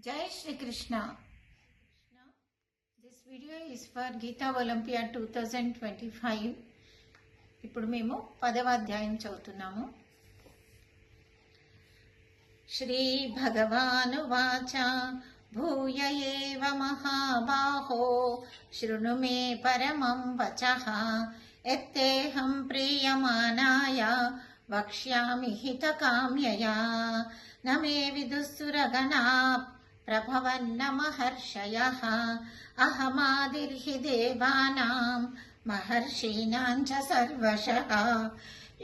Jai Shri Krishna. This video is for Geeta Olympiad 2025. ఇప్పుడు మేము 10వ అధ్యాయం చదువుతున్నాము. శ్రీ భగవానువాచ భూయ ఏవ మహాబాహో శృణు మే పరమం వచః యత్తేహం ప్రీయమానాయ వక్ష్యామి హితకామ్యయా న మే విదుస్సురగణా ప్రభవన్న మహర్షయః అహమాదిర్హి దేవానాం మహర్షీణాం చ సర్వశః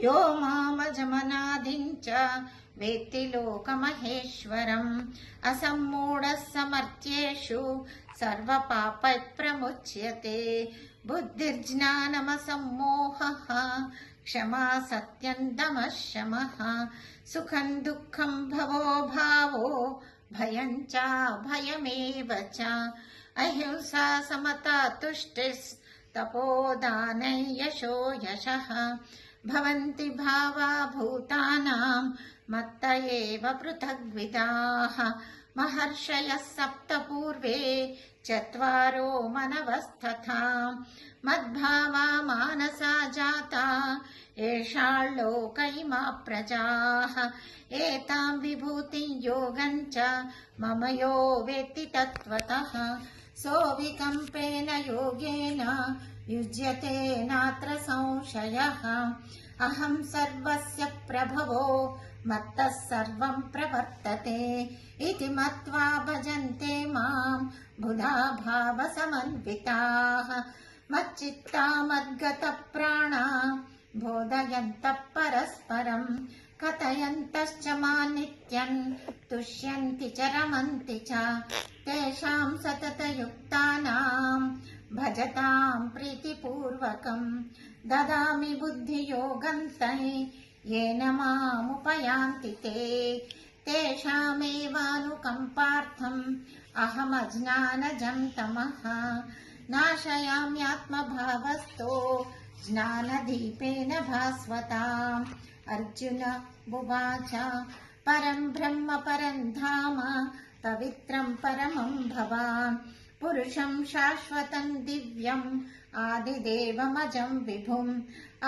యో మామజమనాదిం చ వేత్తి లోకమహేశ్వరం అసమ్మూఢః సమర్థ్యేషు సర్వపాపైః బుద్ధిర్జ్ఞానమసమ్మోహః క్షమా సత్యం దమః శమః సుఖం దుఃఖం భవో భావో భయం చ భయమేవ చ అహింసా సమతా తుష్టిస్ తపోదానై యశో యశః భవంతి భావా భూతానాం మత్త ఏవ పృథగ్విదాః మహర్షయః సప్త పూర్వే చత్వారో మనవస్తథా మద్భావా మానసా జాతా ఏషాల్లోకైమా ప్రజాః ఏతాం విభూతిం యోగం చ మమ యో వేత్తి తత్వతః సోవికంపేన యోగేన యుజ్యతే నాత్ర సంశయః అహం సర్వస్య ప్రభవో మత్తః సర్వం ప్రవర్తతే ఇతి మత్వా భజన్తే మాం బుధా భావ సమన్వితాః మచ్చిత్తా మద్గత ప్రాణా బోధయంతః పరస్పరం కథయంతశ్చ మాం నిత్యం తుష్యంతి చ రమంతి చ తేషాం సతతయుక్తానాం భజతాం ప్రీతిపూర్వకం దదామి బుద్ధియోగం తై येन मामुपयान्ति ते तेषामेवानुकम्पार्थम् अहमज्ञानजं तमः नाशयाम्यात्मभावस्थो ज्ञानदीपेन भास्वताम् अर्जुन उवाच परं ब्रह्म परं धाम पवित्रं परमं भवान् पुरुषं शाश्वतं दिव्यम् आदिदेवमजं विभुम्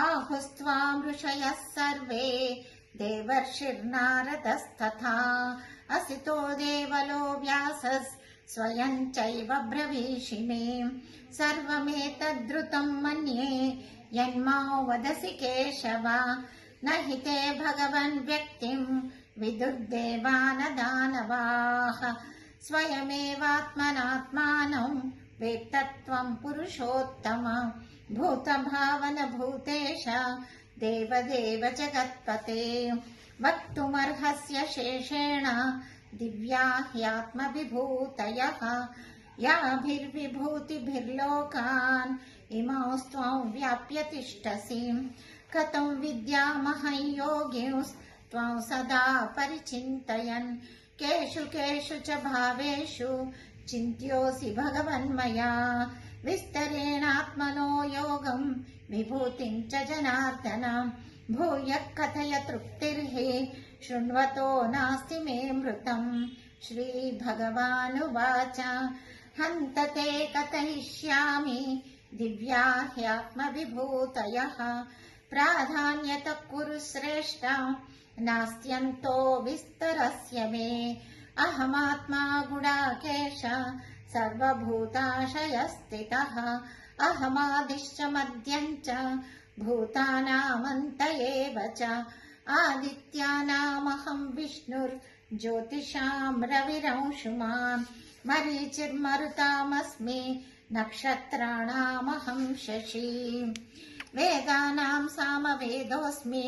आहुस्त्वां ऋषयः सर्वे देवर्षिर्नारदस्तथा असितो देवलो व्यासः स्वयं चैव ब्रवीषि मे सर्वमेतद्धृतं मन्ये यन्मां वदसि केशव न हि ते भगवन् व्यक्तिं विदुर्देवानदानवाः स्वयमेवात्मनात्मानं वेत्तत्वं पुरुषोत्तम भूतभावन भूतेश देवदेव जगत्पते वक्तुमर्हस्य शेषेण दिव्या ह्यात्मविभूतयः याभिर्विभूतिभिर्लोकान् इमास्त्वं व्याप्य तिष्ठसि कथं विद्यामहं योगिंस्त्वं सदा परिचिन्तयन् केषु केषु च भावेषु चिन्त्योऽसि भगवन्मया विस्तरेणात्मनो योगं विभूतिं च जनार्दन भूयः कथय तृप्तिर्हि शृण्वतो नास्ति मे मृतम् श्रीभगवानुवाच हन्त ते कथयिष्यामि दिव्या ह्यात्मविभूतयः प्राधान्यतः कुरु श्रेष्ठ नास्त्यन्तो विस्तरस्य मे अहमात्मा गुडाकेश सर्वभूताशयस्थितः अहमादिश्च मध्यं च भूतानामन्त एव च आदित्यानामहं विष्णुर्ज्योतिषां रविरंशुमान् मरीचिर्मरुतामस्मि नक्षत्राणामहं शशी वेदानां सामवेदोऽस्मि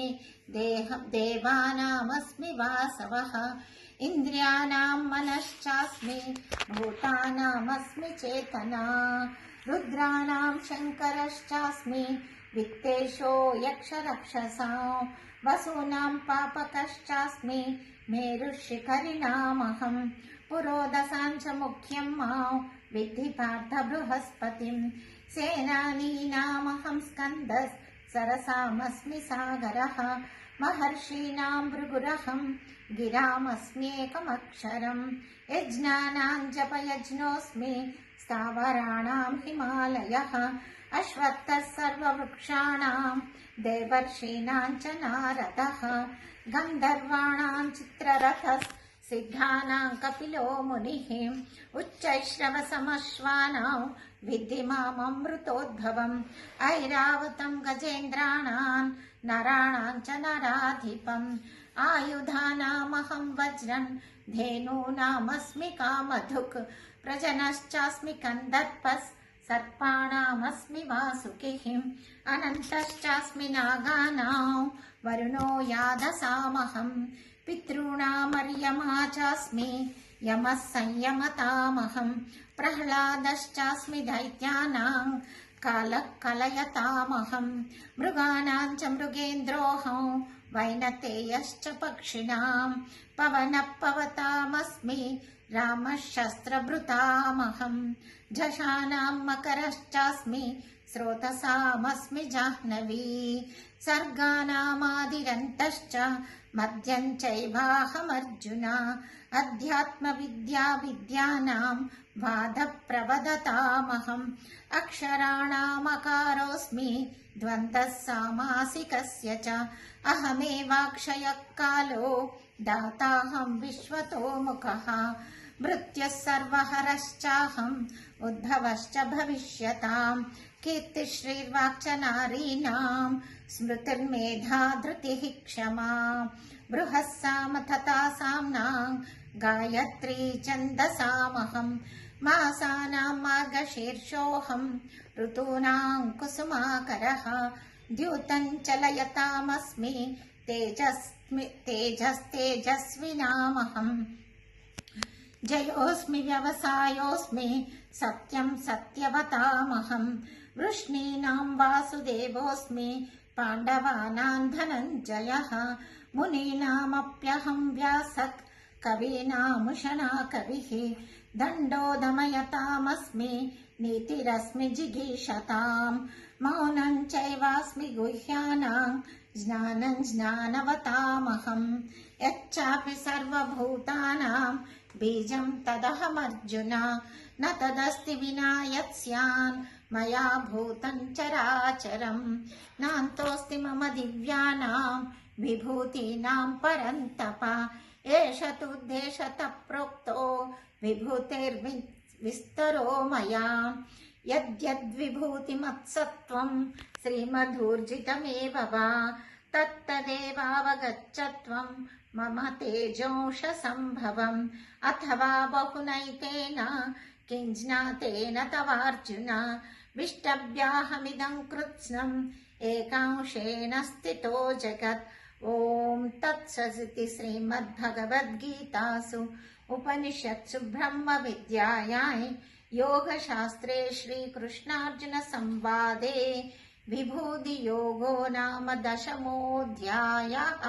देवानामस्मि वासवः इन्द्रियाणां मनश्चास्मि भूतानामस्मि चेतना रुद्राणां शङ्करश्चास्मि वित्तेशो यक्षरक्षसां वसूनां पापकश्चास्मि मेरुशिखरिणामहं पुरोदसां च मुख्यं मां विद्धि पार्थ बृहस्पतिं सेनानीनामहं स्कन्दः सरसामस्मि सागरः महर्षीणां भृगुरहं गिरामस्म्येकमक्षरम् यज्ञानां जपयज्ञोऽस्मि स्थावराणां हिमालयः अश्वत्थः सर्ववृक्षाणां देवर्षीणां च नारदः गन्धर्वाणां चित्ररथः सिद्धानां कपिलो मुनिः उच्चैश्रवसमश्वानां विद्धि माममृतोद्भवम् ऐरावतं गजेन्द्राणां नराणां च नराधिपम् आयुधानामहं वज्रं धेनूनामस्मि कामधुक् प्रजनश्चास्मि कन्दर्पः सर्पाणामस्मि वासुकिः अनन्तश्चास्मि नागानां वरुणो यादसामहम् पितॄणामर्यमा चास्मि यमः संयमतामहम् प्रह्लादश्चास्मि दैत्यानां कालः कलयतामहम् मृगाणां च मृगेन्द्रोऽहं वैनतेयश्च पक्षिणां पवनः पवतामस्मि रामः शस्त्रभृतामहम् झषाणां मकरश्चास्मि स्रोतसामस्मि जाह्नवी सर्गाणामादिरन्तश्च मध्यं चैवाहमर्जुन अध्यात्मविद्याविद्यानां वादप्रवदतामहम् अक्षराणामकारोऽस्मि द्वन्द्वः सामासिकस्य च अहमेवाक्षयः कालो दाताहं विश्वतोमुखः मृत्युः सर्वहरश्चाहम् उद्भवश्च भविष्यताम् कीर्तिश्रीर्वाक्च नारीणां स्मृतिर्मेधा धृतिः क्षमा बृहः साम तथा साम्नां गायत्री छन्दसामहम् मासानां मार्गशीर्षोऽहम् ऋतूनां कुसुमाकरः द्यूतं चलयतामस्मि तेजस्तेजस्विनामहम् जयोऽस्मि व्यवसायोऽस्मि सत्यं सत्यवतामहम् वृष्णीनां वासुदेवोऽस्मि पाण्डवानां धनञ्जयः मुनीनामप्यहं व्यासः कवीनामुशना कविः दण्डो दमयतामस्मि नीतिरस्मि जिगीषताम् मौनं चैवास्मि गुह्यानां ज्ञानं ज्ञानवतामहम् यच्चापि सर्वभूतानां बीजं तदहमर्जुन न तदस्ति विना यत् स्यान् मया भूतं चराचरम् नान्तोऽस्ति मम दिव्यानां विभूतीनां परन्तप एष तुद्देशतः प्रोक्तो विभूतेर्विस्तरो मया यद्यद्विभूतिमत्सत्त्वं श्रीमधूर्जितमेव वा तत्तदेवावगच्छत्वं मम तेजोंशसम्भवम् अथवा बहुनैतेन किञ्ज्ञातेन तवार्जुन विष्टभ्याहमिदं कृत्स्नम् एकांशेन स्थितो जगत् ॐ तत्सदिति श्रीमद्भगवद्गीतासु उपनिषत्सु ब्रह्मविद्यायां योगशास्त्रे श्रीकृष्णार्जुनसंवादे विभूतियोगो नाम 10मोऽध्यायः।